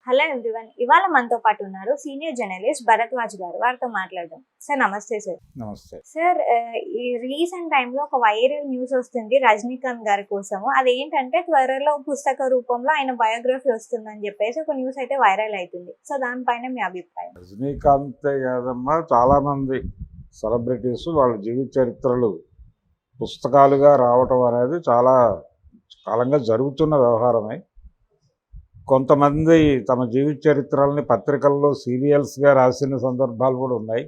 Hello everyone. ఇవాళ మనతో పాటు ఉన్నారు సీనియర్ జర్నలిస్ట్ భరద్వాజ్ గారు. వారితో మాట్లాడదాం. సార్ నమస్తే సార్. నమస్తే సార్, ఈ రీసెంట్ టైంలో ఒక వైరల్ న్యూస్ వస్తుంది రజనీకాంత్ గారి కోసము. అదేంటంటే త్వరలో పుస్తక రూపంలో ఆయన బయోగ్రఫీ వస్తుందని చెప్పేసి ఒక న్యూస్ అయితే వైరల్ అవుతుంది. సో దానిపైన మీ అభిప్రాయం? రజనీకాంతే కాదమ్మా, చాలా మంది సెలబ్రిటీస్ వాళ్ళ జీవిత చరిత్రలు పుస్తకాలుగా రావటం అనేది చాలా కాలంగా జరుగుతున్న వ్యవహారమే. కొంతమంది తమ జీవిత చరిత్రల్ని పత్రికల్లో సీరియల్స్గా రాసిన సందర్భాలు కూడా ఉన్నాయి.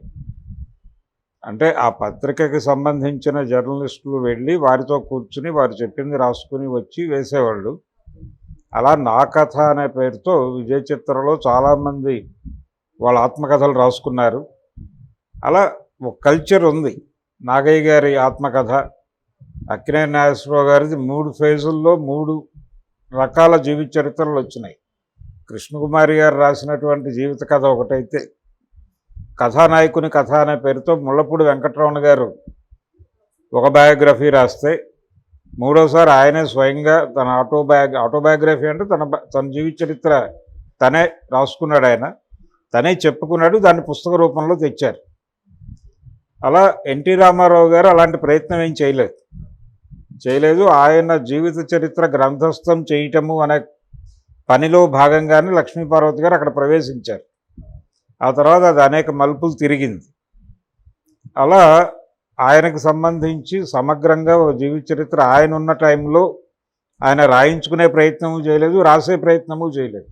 అంటే ఆ పత్రికకి సంబంధించిన జర్నలిస్టులు వెళ్ళి వారితో కూర్చుని వారు చెప్పింది రాసుకుని వచ్చి వేసేవాళ్ళు. అలా నా కథ అనే పేరుతో విజయ చిత్రలో చాలామంది వాళ్ళ ఆత్మకథలు రాసుకున్నారు. అలా ఒక కల్చర్ ఉంది. నాగయ్య గారి ఆత్మకథ, అక్కినేని నాగేశ్వరరావు గారిది 3 ఫేజుల్లో 3 రకాల జీవిత చరిత్రలు వచ్చినాయి. కృష్ణకుమారి గారు రాసినటువంటి జీవిత కథ ఒకటైతే, కథానాయకుని కథ అనే పేరుతో ముళ్ళపూడి వెంకటరమణ గారు ఒక బయోగ్రఫీ రాస్తే, మూడోసారి ఆయనే స్వయంగా తన ఆటోబయోగ్రఫీ అంటే తన జీవిత చరిత్ర తనే రాసుకున్నాడు. ఆయన తనే చెప్పుకున్నాడు, దాన్ని పుస్తక రూపంలో తెచ్చారు. అలా ఎన్టీ రామారావు గారు అలాంటి ప్రయత్నం ఏం చేయలేదు. ఆయన జీవిత చరిత్ర గ్రంథస్థం చేయటము అనే పనిలో భాగంగానే లక్ష్మీపార్వతి గారు అక్కడ ప్రవేశించారు. ఆ తర్వాత అది అనేక మలుపులు తిరిగింది. అలా ఆయనకు సంబంధించి సమగ్రంగా జీవిత చరిత్ర ఆయన ఉన్న టైంలో ఆయన రాయించుకునే ప్రయత్నము చేయలేదు, రాసే ప్రయత్నము చేయలేదు.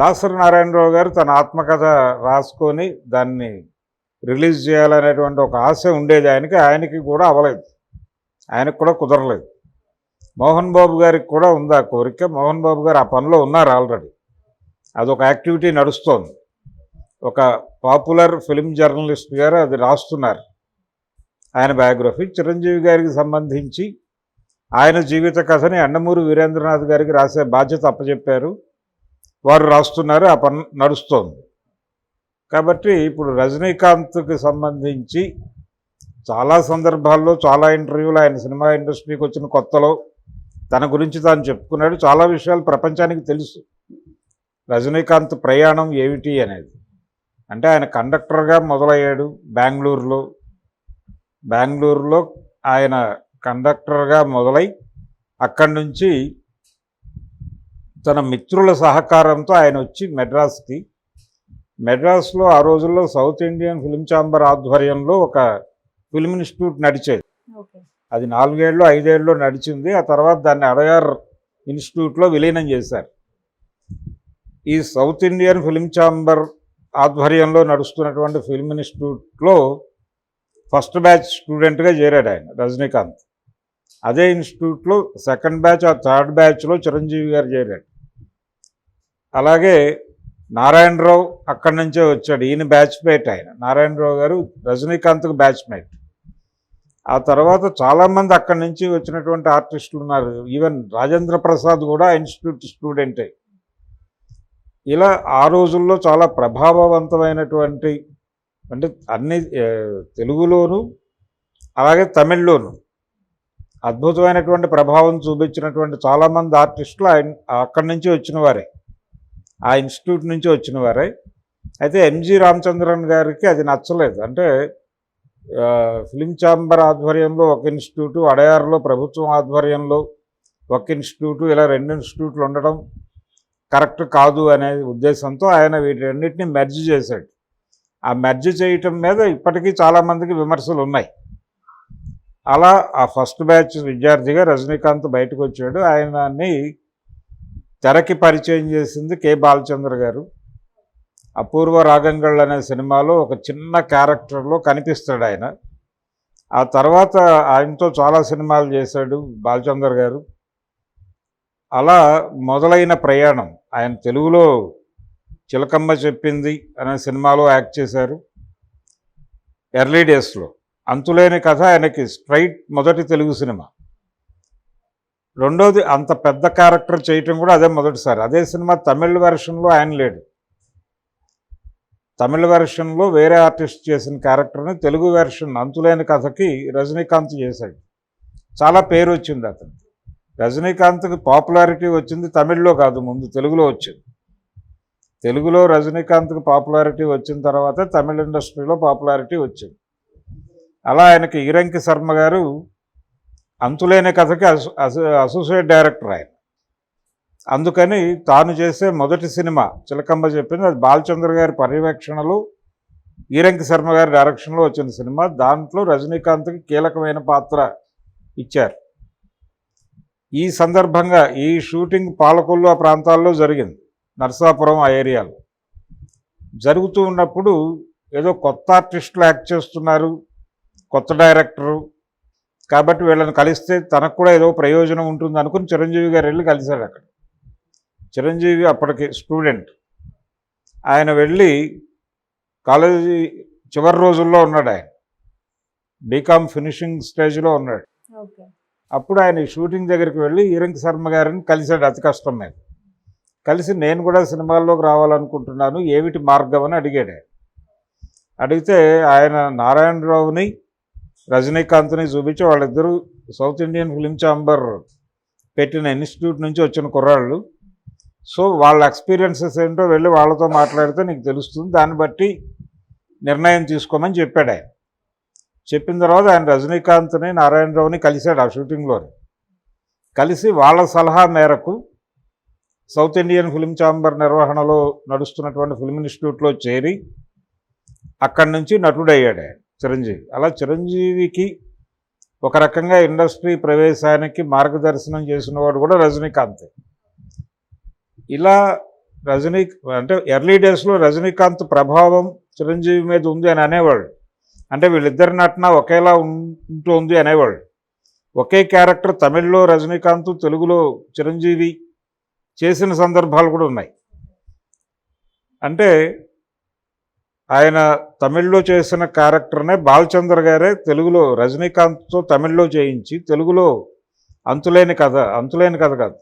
దాసరి నారాయణరావు గారు తన ఆత్మకథ రాసుకొని దాన్ని రిలీజ్ చేయాలనేటువంటి ఒక ఆశ ఉండేది ఆయనకి కూడా అవ్వలేదు, ఆయనకు కూడా కుదరలేదు. మోహన్ బాబు గారికి కూడా ఉంది ఆ కోరిక. మోహన్ బాబు గారు ఆ పనిలో ఉన్నారు ఆల్రెడీ. అదొక యాక్టివిటీ నడుస్తోంది. ఒక పాపులర్ ఫిల్మ్ జర్నలిస్ట్ గారు అది రాస్తున్నారు, ఆయన బయోగ్రఫీ. చిరంజీవి గారికి సంబంధించి ఆయన జీవిత కథని యండమూరి వీరేంద్రనాథ్ గారికి రాసే బాధ్యత అప్పచెప్పారు. వారు రాస్తున్నారు, ఆ పని నడుస్తోంది. కాబట్టి ఇప్పుడు రజనీకాంత్కి సంబంధించి చాలా సందర్భాల్లో చాలా ఇంటర్వ్యూలు ఆయన సినిమా ఇండస్ట్రీకి వచ్చిన కొత్తలో తన గురించి తాను చెప్పుకున్నాడు. చాలా విషయాలు ప్రపంచానికి తెలుసు. రజనీకాంత్ ప్రయాణం ఏమిటి అనేది. అంటే ఆయన కండక్టర్గా మొదలయ్యాడు బెంగళూరులో ఆయన కండక్టర్గా మొదలై అక్కడి నుంచి తన మిత్రుల సహకారంతో ఆయన వచ్చి మెడ్రాస్లో ఆ రోజుల్లో సౌత్ ఇండియన్ ఫిల్మ్ ఛాంబర్ ఆధ్వర్యంలో ఒక ఫిల్మ్ ఇన్స్టిట్యూట్ నడిచేది. అది 4 ఏళ్ళు 5 ఏళ్ళు నడిచింది. ఆ తర్వాత దాన్ని అడయార్ ఇన్స్టిట్యూట్లో విలీనం చేశారు. ఈ సౌత్ ఇండియన్ ఫిల్మ్ ఛాంబర్ ఆధ్వర్యంలో నడుస్తున్నటువంటి ఫిల్మ్ ఇన్స్టిట్యూట్లో ఫస్ట్ బ్యాచ్ స్టూడెంట్గా చేరాడు ఆయన రజనీకాంత్. అదే ఇన్స్టిట్యూట్లో సెకండ్ బ్యాచ్, ఆ థర్డ్ బ్యాచ్లో చిరంజీవి గారు చేరాడు. అలాగే నారాయణరావు అక్కడి నుంచే వచ్చాడు. ఈయన బ్యాచ్మేట్. ఆయన నారాయణరావు గారు రజనీకాంత్కు బ్యాచ్మేట్. ఆ తర్వాత చాలామంది అక్కడి నుంచి వచ్చినటువంటి ఆర్టిస్టులు ఉన్నారు. ఈవెన్ రాజేంద్ర ప్రసాద్ కూడా ఇన్స్టిట్యూట్ స్టూడెంటే. ఇలా ఆ రోజుల్లో చాలా ప్రభావవంతమైనటువంటి, అంటే అన్ని తెలుగులోను అలాగే తమిళ్లోను అద్భుతమైనటువంటి ప్రభావం చూపించినటువంటి చాలామంది ఆర్టిస్టులు అక్కడి నుంచి వచ్చిన వారే, ఆ ఇన్స్టిట్యూట్ నుంచి వచ్చిన వారే. అయితే ఎంజి రామచంద్రన్ గారికి అది నచ్చలేదు. అంటే ఫిలిం ఛాంబర్ ఆధ్వర్యంలో ఒక ఇన్స్టిట్యూటు, అడయార్లో ప్రభుత్వం ఆధ్వర్యంలో ఒక ఇన్స్టిట్యూటు, ఇలా 2 ఇన్స్టిట్యూట్లు ఉండడం కరెక్ట్ కాదు అనే ఉద్దేశంతో ఆయన వీటన్నిటిని మెర్జ్ చేశాడు. ఆ మెర్జ్ చేయటం మీద ఇప్పటికీ చాలామందికి విమర్శలు ఉన్నాయి. అలా ఆ ఫస్ట్ బ్యాచ్ విద్యార్థిగా రజనీకాంత్ బయటకు వచ్చాడు. ఆయనని తెరకి పరిచయం చేసింది కె బాలచంద్ర గారు. అపూర్వ రాగంగళ్ళు అనే సినిమాలో ఒక చిన్న క్యారెక్టర్లో కనిపిస్తాడు ఆయన. ఆ తర్వాత ఆయనతో చాలా సినిమాలు చేశాడు బాలచంద్ర గారు. అలా మొదలైన ప్రయాణం. ఆయన తెలుగులో చిలకమ్మ చెప్పింది అనే సినిమాలో యాక్ట్ చేశారు ఎర్లీ డేస్లో. అంతులేని కథ ఆయనకి స్ట్రైట్ మొదటి తెలుగు సినిమా. రెండోది అంత పెద్ద క్యారెక్టర్ చేయటం కూడా అదే మొదటిసారి. అదే సినిమా తమిళ వెర్షన్లో ఆయన లేడు. తమిళ వెర్షన్లో వేరే ఆర్టిస్ట్ చేసిన క్యారెక్టర్ని తెలుగు వెర్షన్ అంతులేని కథకి రజనీకాంత్ చేశాడు. చాలా పేరు వచ్చింది అతనికి. రజనీకాంత్కి పాపులారిటీ వచ్చింది తమిళ్లో కాదు, ముందు తెలుగులో వచ్చింది. తెలుగులో రజనీకాంత్కి పాపులారిటీ వచ్చిన తర్వాత తమిళ ఇండస్ట్రీలో పాపులారిటీ వచ్చింది. అలా ఆయనకి ఈరంకి శర్మ గారు అంతులేని కథకి అసోసియేట్ డైరెక్టర్ ఆయన. అందుకని తాను చేసే మొదటి సినిమా చిలకమ్మ చెప్పింది, అది బాలచంద్ర గారి పర్యవేక్షణలో ఈరంకి శర్మ గారి డైరెక్షన్లో వచ్చిన సినిమా. దాంట్లో రజనీకాంత్కి కీలకమైన పాత్ర ఇచ్చారు. ఈ సందర్భంగా ఈ షూటింగ్ పాలకొల్లు ఆ ప్రాంతాల్లో జరిగింది, నరసాపురం ఆ ఏరియాలో జరుగుతూ ఉన్నప్పుడు ఏదో కొత్త ఆర్టిస్టులు యాక్ట్ చేస్తున్నారు, కొత్త డైరెక్టరు, కాబట్టి వీళ్ళని కలిస్తే తనకు కూడా ఏదో ప్రయోజనం ఉంటుంది అనుకుని చిరంజీవి గారు వెళ్ళి కలిశాడు అక్కడ. చిరంజీవి అప్పటికి స్టూడెంట్, ఆయన వెళ్ళి కాలేజీ చివరి రోజుల్లో ఉన్నాడు, ఆయన బీకామ్ ఫినిషింగ్ స్టేజ్లో ఉన్నాడు. ఓకే. అప్పుడు ఆయన షూటింగ్ దగ్గరికి వెళ్ళి ఈరంకి శర్మ గారిని కలిశాడు అతి కష్టం మీద. కలిసి నేను కూడా సినిమాల్లోకి రావాలనుకుంటున్నాను, ఏమిటి మార్గం అని అడిగాడు. అడిగితే ఆయన నారాయణరావుని రజనీకాంత్ని చూపించి, వాళ్ళిద్దరూ సౌత్ ఇండియన్ ఫిలిం ఛాంబర్ పెట్టిన ఇన్స్టిట్యూట్ నుంచి వచ్చిన కుర్రాళ్ళు, సో వాళ్ళ ఎక్స్పీరియన్సెస్ ఏంటో వెళ్ళి వాళ్ళతో మాట్లాడితే నీకు తెలుస్తుంది, దాన్ని బట్టి నిర్ణయం తీసుకోమని చెప్పాడు ఆయన. చెప్పిన తర్వాత ఆయన రజనీకాంత్ని నారాయణరావుని కలిశాడు ఆ షూటింగ్లోని. కలిసి వాళ్ళ సలహా మేరకు సౌత్ ఇండియన్ ఫిలిం ఛాంబర్ నిర్వహణలో నడుస్తున్నటువంటి ఫిలిం ఇన్స్టిట్యూట్లో చేరి అక్కడి నుంచి నటుడయ్యాడు ఆయన చిరంజీవి. అలా చిరంజీవికి ఒక రకంగా ఇండస్ట్రీ ప్రవేశానికి మార్గదర్శనం చేసినవాడు కూడా రజనీకాంతే. ఇలా అంటే ఎర్లీ డేస్లో రజనీకాంత్ ప్రభావం చిరంజీవి మీద ఉంది అని అనేవాళ్ళు. అంటే వీళ్ళిద్దరి నటన ఒకేలా ఉంటుంది అనేవాళ్ళు. ఒకే క్యారెక్టర్ తమిళ్లో రజనీకాంత్, తెలుగులో చిరంజీవి చేసిన సందర్భాలు కూడా ఉన్నాయి. అంటే ఆయన తమిళ్లో చేసిన క్యారెక్టర్నే బాలచంద్ర గారే తెలుగులో రజనీకాంత్తో తమిళ్లో చేయించి, తెలుగులో అంతులేని కథ కాదు,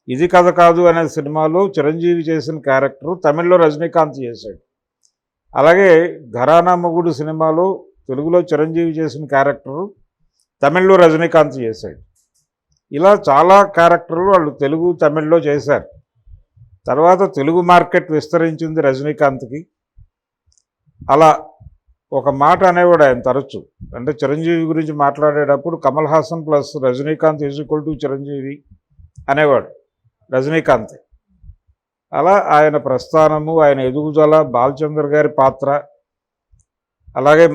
ఇది కథ కాదు అనే సినిమాలో చిరంజీవి చేసిన క్యారెక్టర్ తమిళ్లో రజనీకాంత్ చేశాడు. అలాగే ఘరానా మొగుడు సినిమాలో తెలుగులో చిరంజీవి చేసిన క్యారెక్టరు తమిళ్లో రజనీకాంత్ చేశాడు. ఇలా చాలా క్యారెక్టర్లు వాళ్ళు తెలుగు తమిళ్లో చేశారు. తర్వాత తెలుగు మార్కెట్ విస్తరించింది రజనీకాంత్కి. అలా ఒక మాట అనేవాడు ఆయన తరచు, అంటే చిరంజీవి గురించి మాట్లాడేటప్పుడు కమల్ హాసన్ ప్లస్ రజనీకాంత్ = చిరంజీవి అనేవాడు రజనీకాంత్. అలా ఆయన ప్రస్థానము, ఆయన ఎదుగుదల, బాలచంద్ర గారి పాత్ర, అలాగే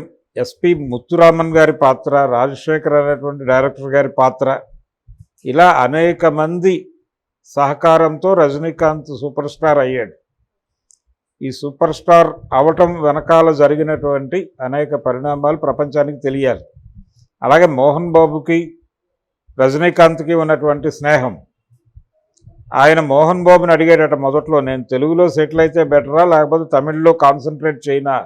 ఎస్పి ముత్తురామన్ గారి పాత్ర, రాజశేఖర్ అనేటువంటి డైరెక్టర్ గారి పాత్ర, ఇలా అనేక మంది సహకారంతో రజనీకాంత్ సూపర్ స్టార్ అయ్యాడు. ఈ సూపర్ స్టార్ అవటం వెనకాల జరిగినటువంటి అనేక పరిణామాలు ప్రపంచానికి తెలియాలి. అలాగే మోహన్ బాబుకి రజనీకాంత్కి ఉన్నటువంటి స్నేహం, ఆయన మోహన్ బాబుని అడిగాడట మొదట్లో, నేను తెలుగులో సెటిల్ అయితే బెటరా లేకపోతే తమిళ్లో కాన్సన్ట్రేట్ చేయనా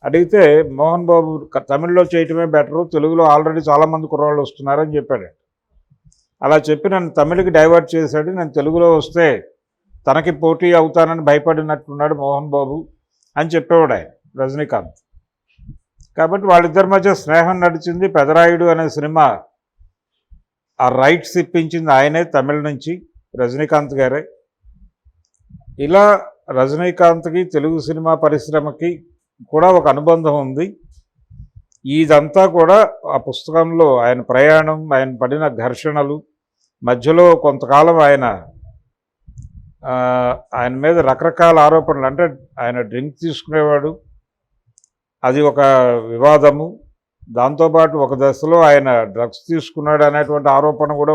అడిగితే, మోహన్ బాబు తమిళ్లో చేయటమే బెటరు, తెలుగులో ఆల్రెడీ చాలామంది కుర్రాళ్ళు వస్తున్నారని చెప్పాడు. అలా చెప్పి నన్ను తమిళకి డైవర్ట్ చేశాడు, నేను తెలుగులో వస్తే తనకి పోటీ అవుతానని భయపడినట్టున్నాడు మోహన్ బాబు అని చెప్పేవాడు ఆయన రజనీకాంత్. కాబట్టి వాళ్ళిద్దరి మధ్య స్నేహం నడిచింది. పెదరాయుడు అనే సినిమా ఆ రైట్స్ ఇప్పించింది ఆయనే తమిళ నుంచి, రజనీకాంత్ గారే. ఇలా రజనీకాంత్కి తెలుగు సినిమా పరిశ్రమకి కూడా ఒక అనుబంధం ఉంది. ఇదంతా కూడా ఆ పుస్తకంలో ఆయన ప్రయాణం, ఆయన పడిన ఘర్షణలు, మధ్యలో కొంతకాలం ఆయన మీద రకరకాల ఆరోపణలు, అంటే ఆయన డ్రింక్ తీసుకునేవాడు, అది ఒక వివాదము. దాంతోపాటు ఒక దశలో ఆయన డ్రగ్స్ తీసుకున్నాడు అనేటువంటి ఆరోపణ కూడా